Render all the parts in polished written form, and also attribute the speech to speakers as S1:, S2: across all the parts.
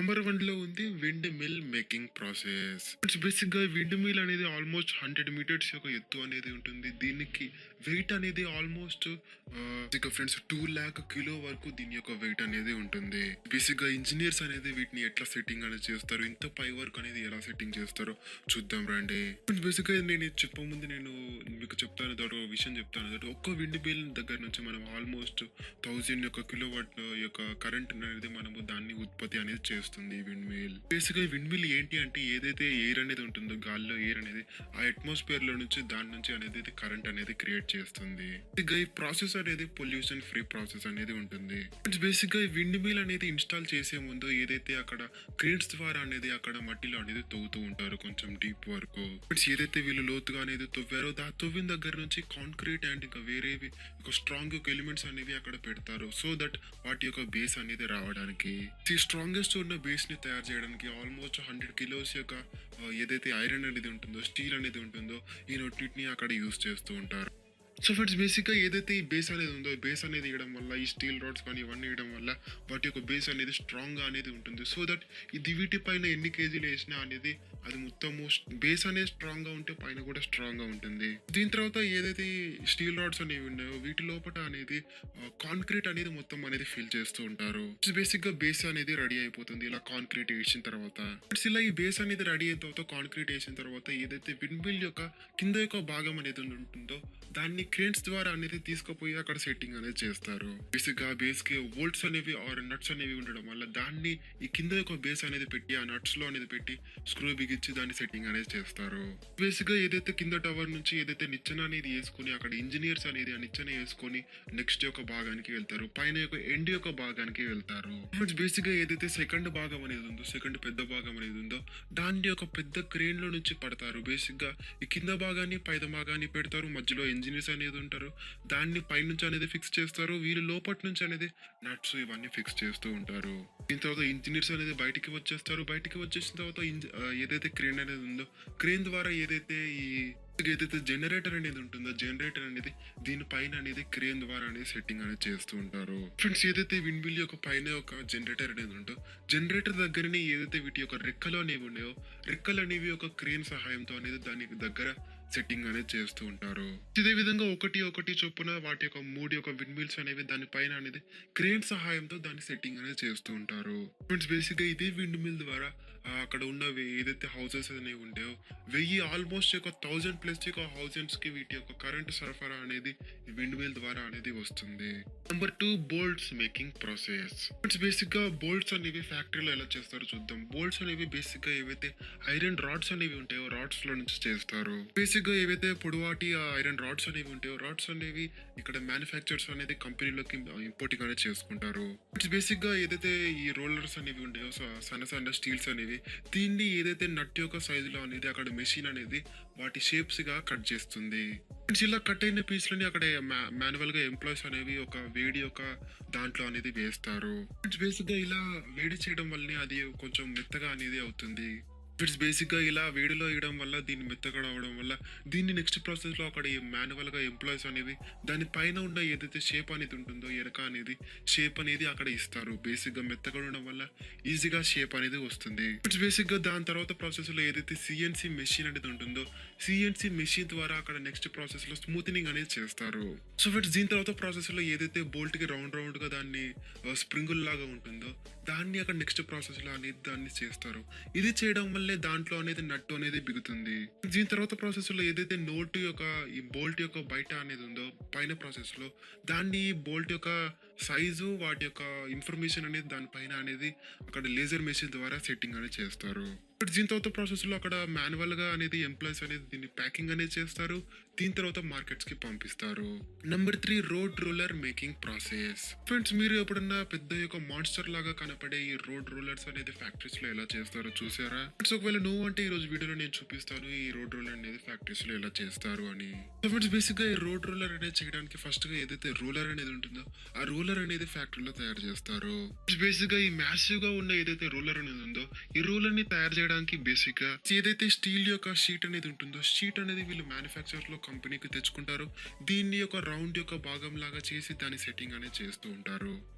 S1: Number 1లో ఉంది wind mill making process. It's బేసిక్‌గా విండ్ మిల్ అనేది ఆల్‌మోస్ట్ 100 మీటర్స్ యొక్క ఎత్తు అనేది ఉంటుంది. దీనికి వెయిట్ అనేది ఆల్‌మోస్ట్ ఇక ఫ్రెండ్స్ 2,00,000 కిలో వరకు దీని యొక్క వెయిట్ అనేది ఉంటుంది. బేసిక్‌గా ఇంజినీర్స్ అనేది వీటిని ఎట్లా సెట్టింగ్ అనేది చేస్తారు, ఇంత పై వరకు అనేది ఎలా సెట్టింగ్ చేస్తారో చూద్దాం రండి. బేసిక్‌గా నేను ఇది చెప్పే ముందు నేను మీకు చెప్తాను ఒక విషయం చెప్తాను. ఒక్క విండ్ మిల్ దగ్గర నుంచి మనం ఆల్‌మోస్ట్ 1000 యొక్క కిలోవాట్ యొక్క కరెంట్ అనేది మనము దాన్ని ఉత్పత్తి అనేది చేస్తుంది ఈ విండ్ మిల్. బేసిక్‌గా ఈ విండ్ మిల్ ఏంటి అంటే ఏదైతే ఎయిర్ అనేది ఉంటుందో గాలిలో ఎయిర్ అనేది ఆ అట్మాస్ఫియర్ లో నుంచి దాని నుంచి అనేది కరెంట్ అనేది క్రియేట్ చేస్తుంది. ఇక ఈ ప్రాసెస్ అనేది పొల్యూషన్ ఫ్రీ ప్రాసెస్ అనేది ఉంటుంది. బేసిక్ గా ఈ విండ్ మిల్ అనేది ఇన్స్టాల్ చేసే ముందు ఏదైతే అక్కడ క్రేన్స్ ద్వారా అనేది అక్కడ మట్టిలో అనేది తవ్వుతూ ఉంటారు కొంచెం డీప్ వరకు. ఏదైతే వీళ్ళు లోతుగా అనేది తవ్వారో తవ్విన దగ్గర నుంచి కాంక్రీట్ అండ్ ఇంకా వేరేవి స్ట్రాంగ్ ఎలిమెంట్స్ అనేవి అక్కడ పెడతారు. సో దట్ వాటి యొక్క బేస్ అనేది రావడానికి ఈ స్ట్రాంగెస్ట్ ఉన్న బేస్ ని తయారు చేయడానికి ఆల్మోస్ట్ 100 కిలోస్ యొక్క ఏదైతే ఐరన్ అనేది ఉంటుందో స్టీల్ అనేది ఉంటుందో ఈ రెండింటిని అక్కడ యూస్ చేస్తూ ఉంటారు. సో ఫ్రెండ్స్ బేసిక్గా ఏదైతే ఈ బేస్ అనేది ఉందో బేస్ అనేది ఇవ్వడం వల్ల ఈ స్టీల్ రాడ్స్ కానీ ఇవన్నీ ఇవ్వడం వల్ల వాటి యొక్క బేస్ అనేది స్ట్రాంగ్ గా అనేది ఉంటుంది. సో దట్ ఇది వీటి పైన ఎన్ని కేజీలు వేసినా అనేది అది మొత్తము బేస్ అనేది స్ట్రాంగ్ గా ఉంటే పైన కూడా స్ట్రాంగ్ గా ఉంటుంది. దీని తర్వాత ఏదైతే స్టీల్ రాడ్స్ అనేవి ఉన్నాయో వీటి లోపల అనేది కాంక్రీట్ అనేది మొత్తం అనేది ఫిల్ చేస్తూ ఉంటారు. బేసిక్ గా బేస్ అనేది రెడీ అయిపోతుంది ఇలా కాంక్రీట్ వేసిన తర్వాత. ఇలా ఈ బేస్ అనేది రెడీ అయిన తర్వాత కాంక్రీట్ వేసిన తర్వాత ఏదైతే విండ్ మిల్ యొక్క కింద యొక్క భాగం అనేది ఉంటుందో దాన్ని క్రేన్స్ ద్వారా అనేది తీసుకుపోయి అక్కడ సెట్టింగ్ అనేది చేస్తారు. బేసిక్ గా బేస్ కి వోల్ట్స్ అనేవి ఆర్ నట్స్ అనేవి ఉండడం వల్ల దాన్ని ఈ కింద యొక్క బేస్ అనేది పెట్టి ఆ నట్స్ లో అనేది పెట్టి స్క్రూ బిగించి దాన్ని సెట్టింగ్ అనేది చేస్తారు. బేసిక్ గా ఏదైతే కింద టవర్ నుంచి ఏదైతే నిచ్చెన అనేది వేసుకుని అక్కడ ఇంజనీర్స్ అనేది ఆ నిచ్చెన వేసుకొని నెక్స్ట్ యొక్క భాగానికి వెళ్తారు, పైన యొక్క ఎండ్ యొక్క భాగానికి వెళ్తారు. బేసిక్ గా ఏదైతే సెకండ్ భాగం అనేది ఉందో సెకండ్ పెద్ద భాగం అనేది ఉందో దాన్ని ఒక పెద్ద క్రేన్ లో నుంచి పడతారు. బేసిక్ గా ఈ కింద భాగాన్ని పైద భాగాన్ని పెడతారు, మధ్యలో ఇంజనీర్స్ అనేది ఉంటారు, దాన్ని పైనుంచి అనేది ఫిక్స్ చేస్తారు, వీళ్ళు లోపటి నుంచి అనేది నట్స్ ఇవన్నీ ఫిక్స్ చేస్తూ ఉంటారు. దీని తర్వాత ఇంజనీర్స్ అనేది బయటికి వచ్చేస్తారు. బయటికి వచ్చేసిన తర్వాత ఏదైతే క్రేన్ అనేది ఉందో క్రేన్ ద్వారా ఏదైతే జనరేటర్ అనేది ఉంటుందో జనరేటర్ అనేది దీనిపైన అనేది క్రేన్ ద్వారా అనేది సెట్టింగ్ అనేది చేస్తూ ఉంటారు. ఫ్రెండ్స్ ఏదైతే విండ్ మిల్ యొక్క పైన ఒక జనరేటర్ అనేది ఉందో జనరేటర్ దగ్గరనే ఏదైతే వీటి యొక్క రెక్కలు అనేవి ఉన్నాయో రెక్కలు అనేవి ఒక క్రేన్ సహాయంతో అనేది దానికి దగ్గర సెట్టింగ్ అనేది చేస్తూ ఉంటారు. ఇదే విధంగా ఒకటి చొప్పున వాటి యొక్క 3 యొక్క విండ్ మిల్స్ అనేవి దానిపైన అనేది క్రేన్ సహాయంతో దాన్ని సెట్టింగ్ అనేది చేస్తూ ఉంటారు. ఫ్రెండ్స్ బేసిక్ గా ఇదే విండ్ మిల్ ద్వారా అక్కడ ఉన్నవి ఏదైతే హౌసెస్ అనేవి ఉంటాయో ఆల్మోస్ట్ ఒక 1000+ యొక్క హౌసెస్ కి వీటి యొక్క కరెంట్ సరఫరా అనేది విండ్ మిల్ ద్వారా అనేది వస్తుంది. Number 2 bolts making process. Basic గా బోల్ట్స్ అనేవి ఫ్యాక్టరీలో ఎలా చేస్తారో చూద్దాం. బోల్ట్స్ అనేవి బేసిక్ గా ఏవైతే ఐరన్ రాడ్స్ అనేవి ఉంటాయో రాడ్స్ లో నుంచి చేస్తారు. బేసిక్ గా ఏవైతే పొడవాటి ఐరన్ రాడ్స్ అనేవి ఉంటాయో రాడ్స్ అనేవి ఇక్కడ మ్యానుఫ్యాక్చర్స్ అనేది కంపెనీలోకి ఇంపోర్టింగ్ అనేది చేసుకుంటారు. బేసిక్ గా ఏదైతే ఈ రోలర్స్ అనేవి ఉంటాయో సన్న స్టీల్స్ అనేవి దీన్ని ఏదైతే నట్ యొక్క సైజులో అనేది అక్కడ మెషిన్ అనేది వాటి షేప్స్ గా కట్ చేస్తుంది. ఇలా కట్ అయిన పీస్లని అక్కడ మాన్యువల్ గా ఎంప్లాయీస్ అనేవి ఒక వేడి ఒక దాంట్లో అనేది వేస్తారు. బేసిక్ గా ఇలా వేడి చేయడం వల్లనే అది కొంచెం మెత్తగా అనేది అవుతుంది. బేసిక్ గా ఇలా వేడిలో వేయడం వల్ల దీన్ని మెత్తగా అవడం వల్ల దీన్ని నెక్స్ట్ ప్రాసెస్ లో అక్కడ మాన్యువల్ గా ఎంప్లాయీస్ అనేవి దాని పైన ఉన్న ఏదైతే షేప్ అనేది ఉంటుందో ఎరక అనేది షేప్ అనేది అక్కడ ఇస్తారు. బేసిక్ గా మెత్తగా ఉండడం వల్ల ఈజీగా షేప్ అనేది వస్తుంది. బేసిక్ గా దాని తర్వాత ప్రాసెస్ లో ఏదైతే సిఎన్సి మెషిన్ అనేది ఉంటుందో సిఎన్సి మెషిన్ ద్వారా అక్కడ నెక్స్ట్ ప్రాసెస్ లో స్మూత్నింగ్ అనేది చేస్తారు. సో ఫ్రెండ్స్ దీని తర్వాత ప్రాసెస్ లో ఏదైతే బోల్ట్ కి రౌండ్ గా దాన్ని స్ప్రింగుల్ లాగా ఉంటుందో దాన్ని అక్కడ నెక్స్ట్ ప్రాసెస్ లో అనేది దాన్ని చేస్తారు. ఇది చేయడం వల్ల దాంట్లో అనేది నట్టు అనేది బిగుతుంది. దీని తర్వాత ప్రాసెస్ లో ఏదైతే నోట్ యొక్క ఈ బోల్ట్ యొక్క బయట అనేది ఉందో పైన ప్రాసెస్ లో దాన్ని బోల్ట్ యొక్క సైజు వాటి యొక్క ఇన్ఫర్మేషన్ అనేది దానిపైన అనేది అక్కడ లేజర్ మెషిన్ ద్వారా సెట్టింగ్ అనేది చేస్తారు. దీని తర్వాత ప్రాసెస్ లో అక్కడ మాన్యువల్ గా అనేది ఎంప్లాయీస్ అనేది దీన్ని ప్యాకింగ్ అనేది చేస్తారు. దీని తర్వాత మార్కెట్స్ కి పంపిస్తారు. Number 3 road roller making process. Friends మీరు ఎప్పుడన్నా పెద్ద యొక్క మాన్స్టర్ లాగా కనపడే ఈ రోడ్ రోలర్స్ అనేది ఫ్యాక్టరీస్ లో ఎలా చేస్తారో చూసారా? ఒకవేళ నువ్వు అంటే ఈ రోజు వీడియోలో నేను చూపిస్తాను ఈ రోడ్ రోలర్ అనేది ఫ్యాక్టరీస్ లో ఎలా చేస్తారు అని. ఫ్రెండ్స్ బేసిక్ గా ఈ రోడ్ రోలర్ అనేది చేయడానికి ఫస్ట్ గా ఏదైతే రోలర్ అనేది ఉంటుందో ఆ రోలర్ అనేది ఫ్యాక్టరీలో తయారు చేస్తారు. బేసిక్ గా ఈ మ్యాసివ్ గా ఉన్న ఏదైతే రోలర్ అనేది ఉందో ఈ రోలర్ ని తయారు చేయడానికి బేసిక్ గా ఏదైతే స్టీల్ యొక్క షీట్ అనేది ఉంటుందో షీట్ అనేది వీళ్ళు మ్యానుఫ్యాక్చర్ లో కంపెనీకి తెచ్చుకుంటారు. దీన్ని ఒక రౌండ్ యొక్క భాగం లాగా చేసి దాని సెట్టింగ్ అనేది చేస్తూ ఉంటారు.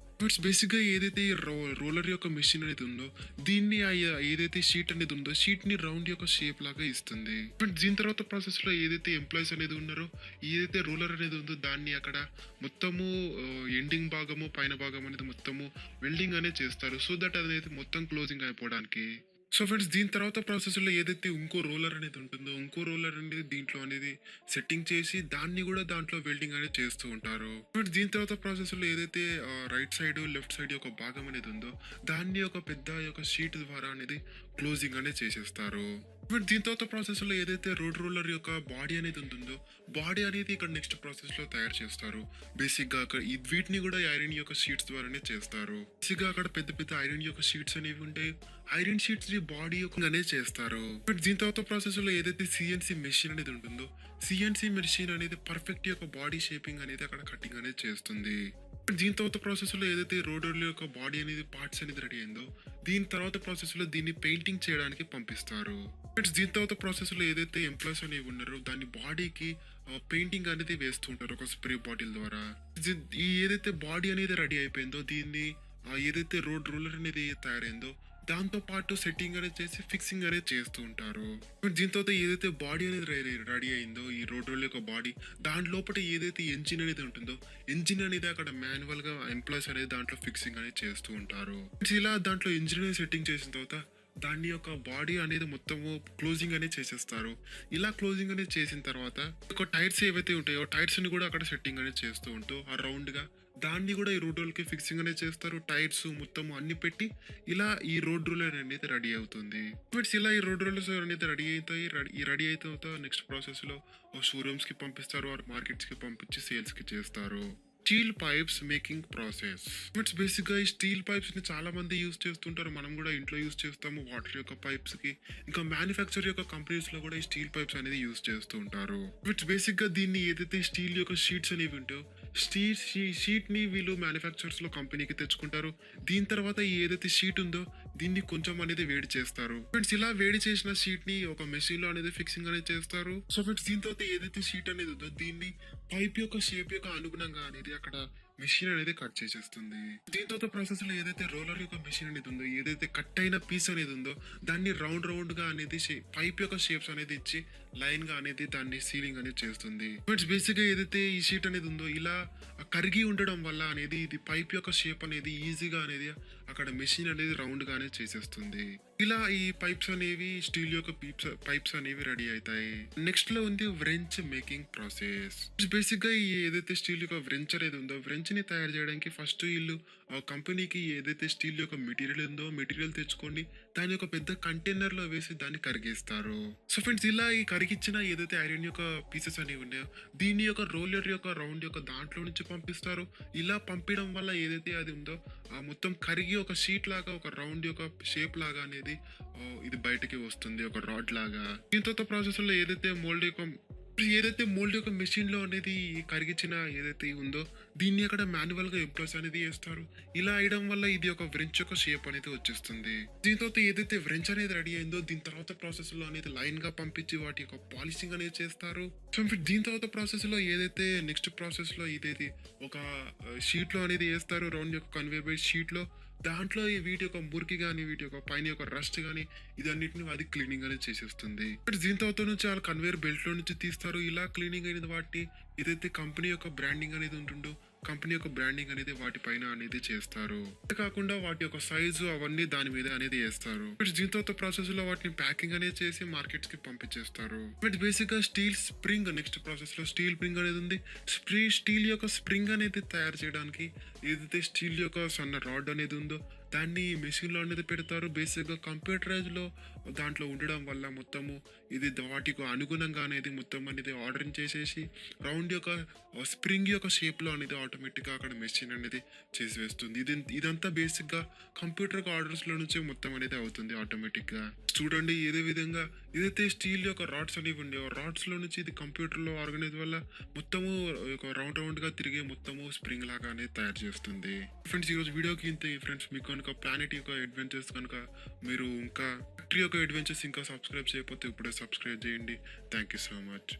S1: ఇట్స్ బేసిక్‌గా ఏదైతే ఈ రోలర్ యొక్క మెషిన్ అనేది ఉందో, దీన్ని ఏదైతే షీట్ అనేది ఉందో, షీట్‌ని రౌండ్ యొక్క షేప్ లాగా ఇస్తుంది. బట్ దీని తర్వాత ప్రాసెస్‌లో ఏదైతే ఎంప్లాయీస్ అనేది ఉన్నారో, ఏదైతే రోలర్ అనేది ఉందో దాన్ని అక్కడ మొత్తము ఎండింగ్ భాగము, పైన భాగం అనేది మొత్తము వెల్డింగ్ అనేది చేస్తారు. సో దట్ అనేది మొత్తం క్లోజింగ్ అయిపోవడానికి. సో ఫ్రెండ్స్ దీని తర్వాత ప్రాసెస్‌లో ఏదైతే ఇంకో రోలర్ అనేది ఉంటుందో, ఇంకో రోలర్ అనేది దీంట్లో అనేది సెట్టింగ్ చేసి దాన్ని కూడా దాంట్లో వెల్డింగ్ అనేది చేస్తూ ఉంటారు. ఫ్రెండ్స్ దీని తర్వాత ప్రాసెస్‌లో ఏదైతే రైట్ సైడ్, లెఫ్ట్ సైడ్ యొక్క భాగం అనేది ఉందో దాన్ని ఒక పెద్ద యొక్క షీట్ ద్వారా అనేది క్లోజింగ్ అనేది చేసేస్తారు. బట్ దీని తర్వాత ప్రాసెస్‌లో ఏదైతే రోడ్ రోలర్ యొక్క బాడీ అనేది ఉంటుందో, బాడీ అనేది ఇక్కడ నెక్స్ట్ ప్రాసెస్‌లో తయారు చేస్తారు. బేసిక్‌గా అక్కడ వీటిని కూడా ఐరన్ యొక్క షీట్స్ ద్వారానే చేస్తారు. బేసిక్‌గా అక్కడ పెద్ద పెద్ద ఐరన్ యొక్క షీట్స్ అనేవి ఉంటాయి. ఐరన్ షీట్స్ ని బాడీ యొక్క అనేది చేస్తారు. బట్ దీని తర్వాత ప్రాసెస్‌లో ఏదైతే సిఎన్సి మెషిన్ అనేది ఉంటుందో, సిఎన్సి మెషిన్ అనేది పర్ఫెక్ట్ యొక్క బాడీ షేపింగ్ అనేది అక్కడ కటింగ్ అనేది చేస్తుంది. దీని తర్వాత ప్రాసెస్‌లో ఏదైతే రోలర్ యొక్క బాడీ అనేది పార్ట్స్ అనేది రెడీ అయిందో, దీని తర్వాత ప్రాసెస్‌లో దీన్ని పెయింటింగ్ చేయడానికి పంపిస్తారు. దీని తర్వాత ప్రాసెస్‌లో ఏదైతే ఎంప్లాయీస్ అనేవి ఉన్నారో దాని బాడీకి పెయింటింగ్ అనేది వేస్తూ ఉంటారు ఒక స్ప్రే బాటిల్ ద్వారా. ఈ ఏదైతే బాడీ అనేది రెడీ అయిపోయిందో దీన్ని ఏదైతే రోలర్ అనేది తయారైందో దాంతో పాటు సెట్టింగ్ అనేది చేసి ఫిక్సింగ్ అనేది చేస్తూ ఉంటారు. దీని తర్వాత ఏదైతే బాడీ అనేది రెడీ అయిందో ఈ రోలర్ యొక్క బాడీ, దాని లోపల ఏదైతే ఎంజిన్ అనేది ఉంటుందో, ఎంజిన్ అనేది అక్కడ మాన్యువల్ గా ఎంప్లాయీస్ అనేది దాంట్లో ఫిక్సింగ్ అనేది చేస్తూ ఉంటారు. ఇలా దాంట్లో ఇంజిన్ అనేది సెట్టింగ్ చేసిన తర్వాత దాని యొక్క బాడీ అనేది మొత్తము క్లోజింగ్ అనేది చేసేస్తారు. ఇలా క్లోజింగ్ అనేది చేసిన తర్వాత ఒక టైర్స్ ఏవైతే ఉంటాయో టైర్స్ ని కూడా అక్కడ సెట్టింగ్ అనేది చేస్తూ ఉంటూ ఆ రౌండ్ గా దాన్ని కూడా ఈ రోడ్ రోలర్‌కి ఫిక్సింగ్ అనేది చేస్తారు. టైర్స్ మొత్తం అన్ని పెట్టి ఇలా ఈ రోడ్ రోలర్ అనేది రెడీ అవుతుంది. బట్స్ ఇలా ఈ రోడ్ రోలర్స్ అనేది రెడీ అవుతాయి. రెడీ అయిన తర్వాత నెక్స్ట్ ప్రాసెస్ లో షోరూమ్స్ కి పంపిస్తారు, ఆర్ మార్కెట్స్ కి పంపించి సేల్స్ కి చేస్తారు. Steel pipes making process. It's basic గా ఈ స్టీల్ పైప్స్ ని చాలా మంది యూజ్ చేస్తుంటారు. మనం కూడా ఇంట్లో యూజ్ చేస్తాము వాటర్ యొక్క పైప్స్ కి. ఇంకా మ్యానుఫ్యాక్చర్ యొక్క కంపెనీస్ లో కూడా ఈ స్టీల్ పైప్స్ అనేది యూజ్ చేస్తూ ఉంటారు. ఇట్స్ బేసిక్ గా దీన్ని ఏదైతే స్టీల్ యొక్క షీట్స్ అనేవి ఉంటాయో షీట్ ని వీళ్ళు మ్యానుఫ్యాక్చర్స్ లో కంపెనీకి తెచ్చుకుంటారు. దీని తర్వాత ఏదైతే షీట్ ఉందో దీన్ని కొంచెం అనేది వేడి చేస్తారు. ఫ్రెండ్స్ ఇలా వేడి చేసిన షీట్ ని ఒక మెషిన్ లో అనేది ఫిక్సింగ్ అనేది చేస్తారు. సో ఫ్రెండ్స్ దీని తర్వాత ఏదైతే షీట్ అనేది ఉందో దీన్ని పైప్ యొక్క షేప్ యొక్క అనుగుణంగా అనేది అక్కడ మెషిన్ అనేది కట్ చేసేస్తుంది. దీని తర్వాత ప్రాసెస్ లో ఏదైతే రోలర్ యొక్క మెషిన్ అనేది ఉందో, ఏదైతే కట్ అయిన పీస్ అనేది ఉందో దాన్ని రౌండ్ రౌండ్ గా అనేది పైప్ యొక్క షేప్స్ అనేది ఇచ్చి లైన్ గా అనేది దాన్ని సీలింగ్ అనేది చేస్తుంది. బట్ బేసిక్ గా ఏదైతే ఈ షీట్ అనేది ఉందో ఇలా కరిగి ఉండడం వల్ల అనేది ఇది పైప్ యొక్క షేప్ అనేది ఈజీగా అనేది అక్కడ మెషిన్ అనేది రౌండ్ గానే చేసేస్తుంది. ఇలా ఈ పైప్స్ అనేవి స్టీల్ యొక్క పైప్స్ అనేవి రెడీ అవుతాయి. నెక్స్ట్ లో ఉంది వ్రెంచ్ మేకింగ్ ప్రాసెస్. బేసిక్ గా ఈ ఏదైతే స్టీల్ యొక్క వ్రెంచ్ అనేది ఉందో వ్రెంచ్ ని తయారు చేయడానికి ఫస్ట్ వీళ్ళు ఆ కంపెనీకి ఏదైతే స్టీల్ యొక్క మెటీరియల్ ఉందో మెటీరియల్ తెచ్చుకోండి, దాని యొక్క పెద్ద కంటైనర్ లో వేసి దాన్ని కరిగిస్తారు. సో ఫ్రెండ్స్ ఇలా ఈ కరిగిచ్చిన ఏదైతే ఐరన్ యొక్క పీసెస్ అనేవి ఉన్నాయో దీని యొక్క రోలర్ యొక్క రౌండ్ యొక్క దాంట్లో నుంచి పంపిస్తారు. ఇలా పంపించడం వల్ల ఏదైతే అది ఉందో ఆ మొత్తం కరిగి ఒక షీట్ లాగా ఒక రౌండ్ యొక్క షేప్ లాగా అనేది ఇది బయటకి వస్తుంది, ఒక రాడ్ లాగా. దీని తర్వాత ప్రాసెస్ లో ఏదైతే మోల్డ్ యొక్క మెషిన్ లో అనేది కరిగించిన ఏదైతే ఉందో దీన్ని అక్కడ మాన్యువల్ గా ఎంప్లాయ్స్ అనేది వేస్తారు. ఇలా అయ్యడం వల్ల ఇది ఒక వ్రెంచ్ యొక్క షేప్ అనేది వచ్చేస్తుంది. దీని తర్వాత ఏదైతే వ్రెంచ్ అనేది రెడీ అయిందో దీని తర్వాత ప్రాసెస్ లో అనేది లైన్ గా పంపించి వాటి యొక్క పాలిషింగ్ అనేది చేస్తారు. సో దీని తర్వాత ప్రాసెస్ లో ఏదైతే నెక్స్ట్ ప్రాసెస్ లో ఇదేది ఒక షీట్ లో అనేది వేస్తారు, రౌండ్ యొక్క కన్వేర్ బెల్ట్ షీట్ లో. దాంట్లో వీటి యొక్క మురికి కానీ వీటి యొక్క పైన యొక్క రస్ట్ కానీ ఇదన్నిటిని అది క్లీనింగ్ అనేది చేసేస్తుంది. దీని తర్వాత నుంచి వాళ్ళు కన్వేర్ బెల్ట్ లో నుంచి తీస్తారు. ఇలా క్లీనింగ్ అయిన వాటిని ఏదైతే కంపెనీ యొక్క బ్రాండింగ్ అనేది ఉంటుందో కంపెనీ యొక్క బ్రాండింగ్ అనేది వాటి పైన అనేది చేస్తారు. కాకుండా వాటి యొక్క సైజు అవన్నీ దాని మీద అనేది వేస్తారు. దీని తర్వాత ప్రాసెస్ లో వాటిని ప్యాకింగ్ అనేది చేసి మార్కెట్స్ కి పంపించేస్తారు. బేసిక్ గా స్టీల్ స్ప్రింగ్ నెక్స్ట్ ప్రాసెస్ లో స్టీల్ స్ప్రింగ్ అనేది ఉంది. స్టీల్ యొక్క స్ప్రింగ్ అనేది తయారు చేయడానికి ఏదైతే స్టీల్ యొక్క సన్న రాడ్ అనేది ఉందో దాన్ని మెషిన్ లో అనేది పెడతారు. బేసిక్ గా కంప్యూటరైజ్ లో దాంట్లో ఉండడం వల్ల మొత్తము ఇది వాటికి అనుగుణంగా అనేది మొత్తం అనేది ఆర్డర్ చేసేసి రౌండ్ యొక్క స్ప్రింగ్ యొక్క షేప్ లో అనేది ఆటోమేటిక్ గా అక్కడ మెషిన్ అనేది చేసి వేస్తుంది. ఇదంతా బేసిక్ గా కంప్యూటర్ ఆర్డర్స్ లో నుంచే మొత్తం అనేది అవుతుంది ఆటోమేటిక్ గా. చూడండి ఇదే విధంగా ఏదైతే స్టీల్ యొక్క రాడ్స్ అనేవి ఉండేవో రాడ్స్ లో నుంచి ఇది కంప్యూటర్ లో ఆర్గనైజ్ వల్ల మొత్తము ఒక రౌండ్ గా తిరిగే మొత్తము స్ప్రింగ్ లాగా అనేది తయారు చేస్తుంది. ఫ్రెండ్స్ ఈ రోజు వీడియోకి ఇంతే. ఫ్రెండ్స్ మీకు కనుక ప్లానెట్ యొక్క అడ్వెంచర్స్ కనుక మీరు ఇంకా ఫ్యాక్టరీ యొక్క అడ్వెంచర్స్ ఇంకా సబ్స్క్రైబ్ చేయకపోతే ఇప్పుడే సబ్స్క్రైబ్ చేయండి. Thank you so much.